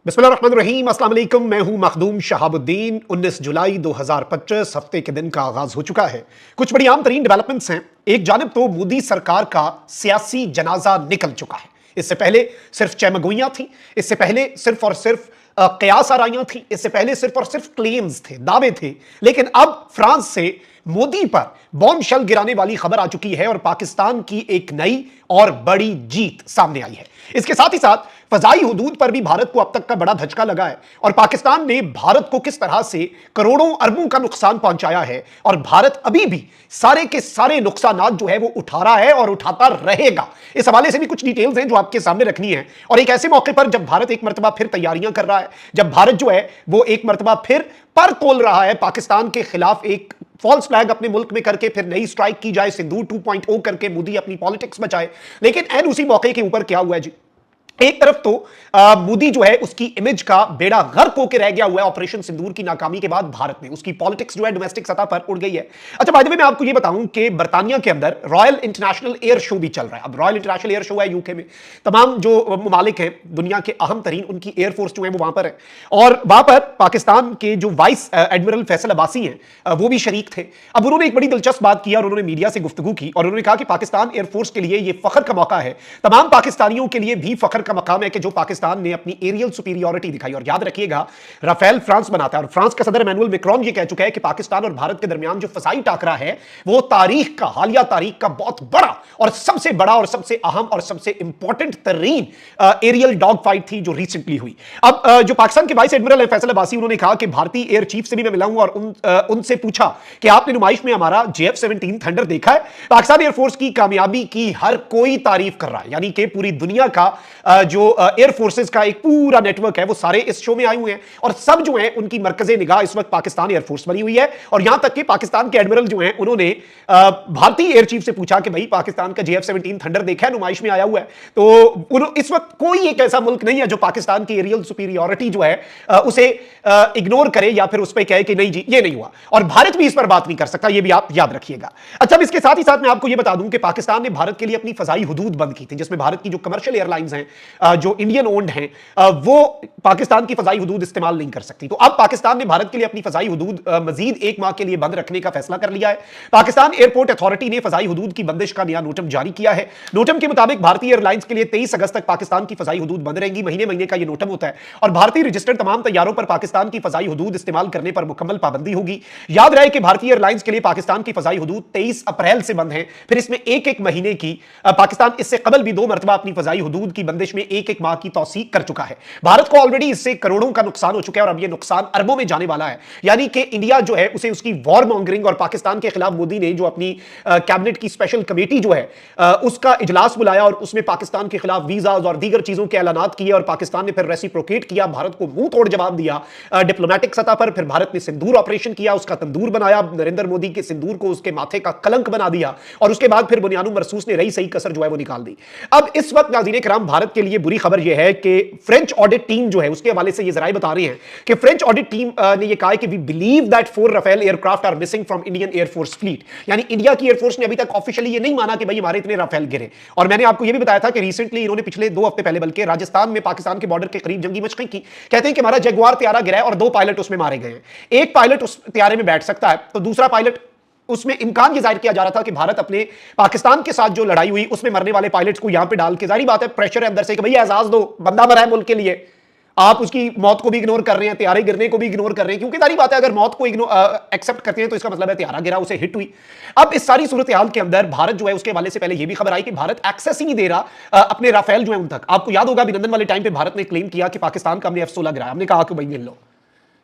बिस्मिल्लाहिर्रहमानिर्रहीम, अस्सलाम वालेकुम। मैं हूं मखदूम शहाबुद्दीन। 19 जुलाई 2025 हफ्ते के दिन का आगाज हो चुका है। कुछ बड़ी आम तरीन डेवलपमेंट्स हैं। एक जानिब तो मोदी सरकार का सियासी जनाजा निकल चुका है। इससे पहले सिर्फ चहमगोइयां थी, इससे पहले सिर्फ और सिर्फ कयास आराइयां थी, इससे पहले सिर्फ और सिर्फ क्लेम्स थे, दावे थे। लेकिन अब फ्रांस से मोदी पर बॉम्ब शेल गिराने वाली खबर आ चुकी है और पाकिस्तान की एक नई और बड़ी जीत सामने आई है। इसके साथ ही साथ फजाई हुदूद पर भी भारत को अब तक का बड़ा धचका लगा है और पाकिस्तान ने भारत को किस तरह से करोड़ों अरबों का नुकसान पहुंचाया है और भारत अभी भी सारे के सारे नुकसानात जो है वो उठा रहा है और उठाता रहेगा। इस हवाले से भी कुछ डिटेल्स हैं जो आपके सामने रखनी है। और एक ऐसे मौके पर जब भारत एक मर्तबा फिर तैयारियां कर रहा है, जब भारत जो है वो एक मर्तबा फिर पर तोल रहा है पाकिस्तान के खिलाफ, एक फॉल्स फ्लैग अपने मुल्क में करके फिर नई स्ट्राइक की जाए, सिंदूर 2.0 करके मोदी अपनी पॉलिटिक्स बचाए। लेकिन एन उसी मौके के ऊपर क्या हुआ है जी, एक तरफ तो मोदी जो है उसकी इमेज का बेड़ा गर्क होकर रह गया हुआ है ऑपरेशन सिंदूर की नाकामी के बाद। भारत में उसकी पॉलिटिक्स जो है डोमेस्टिक सतह पर उड़ गई है। अच्छा, बाय द वे मैं आपको यह बताऊं कि बर्तानिया के अंदर रॉयल इंटरनेशनल एयर शो भी चल रहा है। अब रॉयल इंटरनेशनल एयर शो है यूके में, तमाम जो ममालिक हैं दुनिया के अहम तरीन, उनकी एयरफोर्स जो है वो वहां पर है और वहां पर पाकिस्तान के जो वाइस एडमिरल फैसल अब्बासी हैं वो भी शरीक थे। अब उन्होंने एक बड़ी दिलचस्प बात की और उन्होंने मीडिया से गुफ्तगू की और उन्होंने कहा कि पाकिस्तान एयरफोर्स के लिए यह फख्र का मौका है, तमाम पाकिस्तानियों के लिए भी फख्र का मकाम है कि जो पाकिस्तान ने अपनी एरियल सुपीरियरिटी दिखाई। और याद रखिएगा, राफेल फ्रांस बनाता है और फ्रांस का सदर इमैनुअल मैक्रोन ये कह चुका है कि पाकिस्तान और भारत के दरमियान जो फसाई टाकरा है वो तारीख का, हालिया तारीख का बहुत बड़ा और सबसे बड़ा और सबसे अहम और सबसे इंपॉर्टेंट तरीन एरियल डॉग फाइट थी जो रिसेंटली हुई। अब जो पाकिस्तान के वाइस एडमिरल फैसल अब्बासी, उन्होंने कहा कि भारतीय एयर चीफ से भी मैं मिला हूं और उनसे पूछा कि आपने नुमाइश में हमारा JF-17 थंडर देखा है। पाकिस्तान एयरफोर्स की कामयाबी की हर कोई तारीफ कर रहा है, यानी कि पूरी दुनिया का जो एयर फोर्सेस का एक पूरा नेटवर्क है वो सारे इस शो में आए हुए हैं और सब जो है उनकी मरकज़े निगाह इस वक्त पाकिस्तान एयरफोर्स बनी हुई है। और यहां तक कि पाकिस्तान के एडमिरल जो हैं उन्होंने भारतीय एयर चीफ से पूछा कि भाई पाकिस्तान का JF-17 थंडर देखा है, नुमाइश में आया हुआ है। तो इस वक्त कोई एक ऐसा मुल्क नहीं है जो पाकिस्तान की एरियल सुपीरियरिटी जो है उसे इग्नोर करे या फिर उस पर कहे कि नहीं जी ये नहीं हुआ, और भारत भी इस पर बात नहीं कर सकता, ये भी आप याद रखिएगा। अच्छा, इसके साथ ही साथ मैं आपको यह बता दूं कि पाकिस्तान ने भारत के लिए अपनी फजाई हुदूद बंद की थी, जिसमें भारत की जो कमर्शियल एयरलाइंस हैं जो इंडियन ओन्ड हैं वो पाकिस्तान की फजाई हुदूद इस्तेमाल नहीं कर सकती। तो अब पाकिस्तान ने भारत के लिए अपनी फजाई हुदूद मजीद एक माह के लिए बंद रखने का फैसला कर लिया है। पाकिस्तान एयरपोर्ट अथॉरिटी ने फजाई हुदूद की बंदिश का नया नोटम जारी किया है। नोटम के मुताबिक भारतीय एयरलाइंस के लिए 23 अगस्त तक पाकिस्तान की फजाई हुदूद बंद रहेंगी। महीने महीने का यह नोटम होता है और भारतीय रजिस्टर्ड तमाम तैयारों पर पाकिस्तान की फजाई हुदूद इस्तेमाल करने पर मुकम्मल पाबंदी होगी। याद रहे कि भारतीय एयरलाइंस के लिए पाकिस्तान की फजाई हुदूद 23 अप्रैल से बंद है, फिर इसमें एक एक महीने की, पाकिस्तान इससे कबल भी 2 मरतबा अपनी फजाई हुदूद की बंदिश में एक एक माह की तौसीक कर चुका है। भारत को ऑलरेडी इससे करोड़ों का नुकसान हो चुका है और अब यह नुकसान अरबों में जाने वाला है। यानी कि इंडिया जो है उसे उसकी वॉर मॉन्गरिंग और पाकिस्तान के खिलाफ मोदी ने जो अपनी कैबिनेट की स्पेशल कमेटी जो है उसका इजलास बुलाया और उसमें पाकिस्तान के खिलाफ वीजाज और दीगर चीजों के ऐलानात किए और पाकिस्तान ने फिर रेसिप्रोकेट किया, भारत को मुंह तोड़ जवाब दिया डिप्लोमेटिक सतह पर। फिर भारत ने सिंदूर ऑपरेशन किया, उसका तंदूर बनाया, नरेंद्र मोदी के सिंदूर को उसके माथे का कलंक बना दिया और उसके बाद फिर बुनियानु मरसूस ने रही सही कसर जो है वो निकाल दी। अब इस वक्त नाज़रीन किराम भारत के लिए बुरी खबर यह है कि फ्रेंच ऑडिट टीम जो है उसके हवाले से ये जराए बता रहे हैं कि फ्रेंच ऑडिट टीम ने ये कहा है कि we believe that 4 Rafale aircraft are missing from Indian air force fleet. यानी इंडिया की एयरफोर्स ने अभी तक ऑफिशियली ये नहीं माना कि भाई हमारे इतने राफेल गिरे। और मैंने आपको ये भी बताया था कि रिसेंटली इन्होंने पिछले 2 हफ्ते पहले बल्कि राजस्थान में पाकिस्तान के बॉर्डर के करीब जंगी मशक़ें की। कहते हैं कि हमारा जगुआर त्यारा गिरा है और 2 पायलट उसमें मारे गए हैं। एक पायलट उस त्यारे में बैठ सकता है तो दूसरा पायलट, उसमें इम्कान यह जाहिर किया जा रहा था कि भारत अपने पाकिस्तान के साथ जो लड़ाई हुई उसमें मरने वाले पायलट्स को यहां पे डाल के, जाहिर बात है प्रेशर है अंदर से कि भैया एहसास दो, बंदा मरा है मुल्क के लिए, आप उसकी मौत को भी इग्नोर कर रहे हैं, त्यारे गिरने को भी इग्नोर कर रहे हैं, क्योंकि सारी बात है अगर मौत को एक्सेप्ट करते हैं तो इसका मतलब है त्यारा गिरा, उसे हिट हुई। अब इस सारी सूरत हाल के अंदर भारत जो है उसके हवाले से पहले यह भी खबर आई कि भारत एक्सेस ही नहीं दे रहा अपने राफेल जो है उन तक। आपको याद होगा अभिनंदन वाले टाइम पे भारत ने क्लेम किया कि पाकिस्तान का हमने F-16 गिराया, हमने कहा कि भाई गिन लो,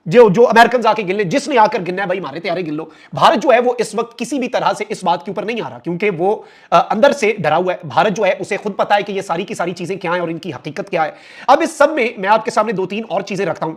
जो अमेरिकन आके गिन ले, जिसने आकर गिनना है भाई हमारे त्यारे गिन लो। भारत जो है वो इस वक्त किसी भी तरह से इस बात के ऊपर नहीं आ रहा क्योंकि वो अंदर से डरा हुआ है। भारत जो है उसे खुद पता है कि ये सारी की सारी चीजें क्या हैं और इनकी हकीकत क्या है। अब इस सब में मैं आपके सामने 2-3 और चीजें रखता हूं।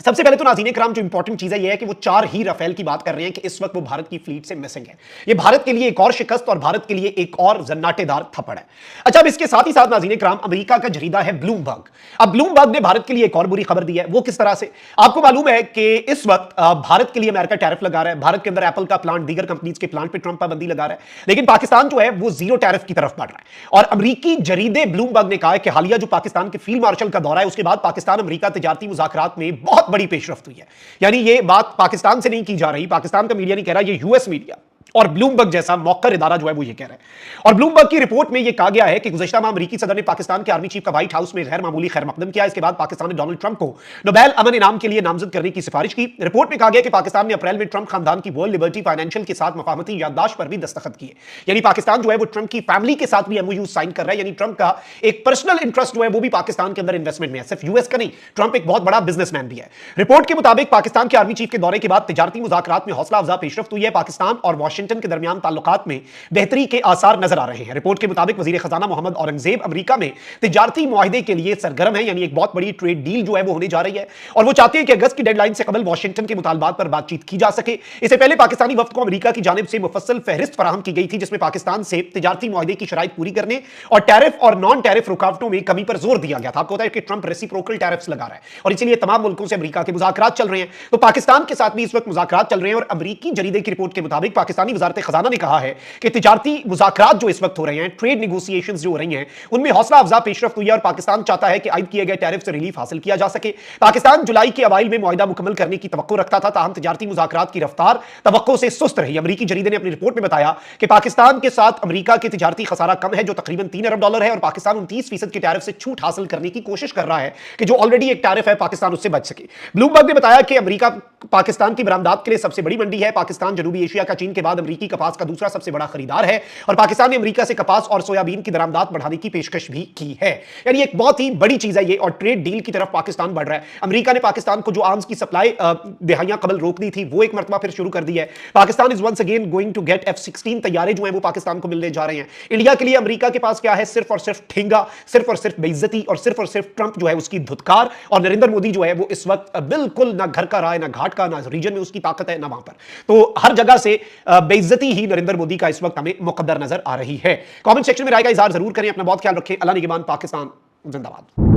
सबसे पहले तो नाज़रीन इकराम जो इंपॉर्टेंट चीज है यह है कि वो 4 ही राफेल की बात कर रहे हैं कि इस वक्त वो भारत की फ्लीट से मिसिंग है। ये भारत के लिए एक और शिकस्त और भारत के लिए एक और जन्नाटेदार थप्पड़ है। अच्छा, अब इसके साथ ही साथ नाज़रीन इकराम अमेरिका का जरीदा है ब्लूमबर्ग। अब ब्लूमबर्ग ने भारत के लिए एक और बुरी खबर दी है। वो किस तरह से? आपको मालूम है कि इस वक्त भारत के लिए अमेरिका टैरिफ लगा रहा है। भारत के अंदर एप्पल का प्लांट, दीगर कंपनीज के प्लांट पर ट्रंप पाबंदी लगा रहा है, लेकिन पाकिस्तान जो है वो जीरो टैरिफ की तरफ बढ़ रहा है। और अमेरिकी जरीदे ब्लूमबर्ग ने कहा है कि हालिया जो पाकिस्तान के फील्ड मार्शल का दौरा है उसके बाद पाकिस्तान अमेरिका तिजारती मुज़ाकरात में बहुत बड़ी पेशरफ्त हुई है। यानी ये बात पाकिस्तान से नहीं की जा रही, पाकिस्तान का मीडिया नहीं कह रहा, ये यूएस मीडिया और ब्लूमबर्ग जैसा मौकर इदारा जो है वो ये कह रहा है। और ब्लूमबर्ग की रिपोर्ट में ये कहा गया है कि गुज़श्ता माह अमेरिकी सदर ने पाकिस्तान के आर्मी चीफ का व्हाइट हाउस में गैर मामूली खैर मकदम किया। इसके बाद पाकिस्तान ने डोनाल्ड ट्रंप को नोबेल अमन इनाम के लिए नामजद करने की सिफारिश की। रिपोर्ट में कहा गया कि पाकिस्तान ने अप्रैल में ट्रंप खानदान की वर्ल्ड लिबर्टी फाइनेंशियल के साथ मफाहमती याददाश्त पर भी दस्तखत किए। यानी पाकिस्तान जो है वो ट्रंप की फैमिली के साथ भी एमओयू साइन कर रहा है। यानी ट्रंप का एक पर्सनल इंटरेस्ट जो है वो भी पाकिस्तान के अंदर इन्वेस्टमेंट में है, सिर्फ यूएस का नहीं। ट्रंप एक बहुत बड़ा बिजनेसमैन भी है। रिपोर्ट के मुताबिक पाकिस्तान के आर्मी चीफ के दौरे के बाद तिजारती मुज़ाकरात में हौसला अफजा पेशरफ्त हुई है। पाकिस्तान और वाशिंगटन के दरमियान ताल्लुकात में बेहतरी के आसार नजर आ रहे हैं। रिपोर्ट के मुताबिक वजीर खजाना मोहम्मद औरंगजेब अमेरिका में तिजारती मुआहदे के लिए सरगर्म है। यानी एक बहुत बड़ी ट्रेड डील जो है वो होने जा रही है और वो चाहते हैं कि अगस्त की डेडलाइन से कबल वाशिंगटन के मुतालबात पर बातचीत की जा सके। इससे पहले पाकिस्तानी वफ्द को अमेरिका की जानिब से मुफस्सल फहरिस्त फराहम की गई थी जिसमें पाकिस्तान से तिजारती मुआहदे की शराइत पूरी करने और टैरिफ और नॉन टैरिफ रुकावटों में कमी पर जोर दिया गया था। आपको पता है कि ट्रंप रेसिप्रोकल टैरिफ्स लगा रहा है और इसीलिए तमाम मुल्कों से अमेरिका के मुज़ाकरात चल रहे हैं। तो पाकिस्तान के साथ भी इस वक्त मुज़ाकरात चल रहे हैं और अमेरिकी जरीदे की रिपोर्ट के मुताबिक पाकिस्तानी वज़ारत खजाना ने कहा है कि तिजारती मुज़ाकरात जो इस वक्त हो रहे हैं, ट्रेड नेगोशिएशंस जो हो रही हैं, उनमें हौसला अफजा पेशरफ्त हुई है और पाकिस्तान चाहता है कि आयद किए गए टैरिफ से रिलीफ हासिल किया जा सके। पाकिस्तान जुलाई के अवाइल में मुआहिदा मुकम्मल करने की तवक्को रखता था, ताहम तिजारती मुज़ाकरात की रफ्तार तवक्को से सुस्त रही। अमेरिकी जरीदे ने अपनी रिपोर्ट में बताया कि पाकिस्तान के साथ अमेरिका के तिजारती खसारा कम है जो तकरीबन $3 अरब है और पाकिस्तान 29% के टैरिफ से छूट हासिल करने की कोशिश कर रहा है कि जो ऑलरेडी एक टैरिफ है पाकिस्तान उससे बच सके। ब्लूमबर्ग ने बताया कि अमेरिका पाकिस्तान की बरामदात के लिए सबसे बड़ी मंडी है। पाकिस्तान जनूबी एशिया का चीन के बाद अमेरिकी कपास का दूसरा सबसे बड़ा खरीदार है और पाकिस्तान ने अमेरिका से कपास और सोयाबीन की दरामदात बढ़ाने की पेशकश भी की है। यानी एक बहुत ही बड़ी चीज है ये और ट्रेड डील की तरफ पाकिस्तान बढ़ रहा है। अमेरिका ने पाकिस्तान को जो आर्म्स की सप्लाई दिहाइयां कबल रोक दी थी वो एक मरतबा फिर शुरू कर दी है। Pakistan is once again going to get F-16 तैयारे जो है वो पाकिस्तान को मिलने जा रहे हैं। इंडिया के लिए अमेरिका के पास क्या है? सिर्फ और सिर्फ ठेंगा, सिर्फ और सिर्फ बेइज्जती और सिर्फ ट्रंप जो है उसकी धुतकार। और नरेंद्र मोदी जो है वो इस वक्त बिल्कुल ना घर का रहा है, ना घाट का, ना रीजन में उसकी ताकत है, ना वहां पर। तो हर जगह से बेइज्जती ही नरेंद्र मोदी का इस वक्त हमें मुकद्दर नजर आ रही है। कमेंट सेक्शन में राय का इजहार जरूर करें। अपना बहुत ख्याल रखें। अल्लाह निगहबान। पाकिस्तान जिंदाबाद।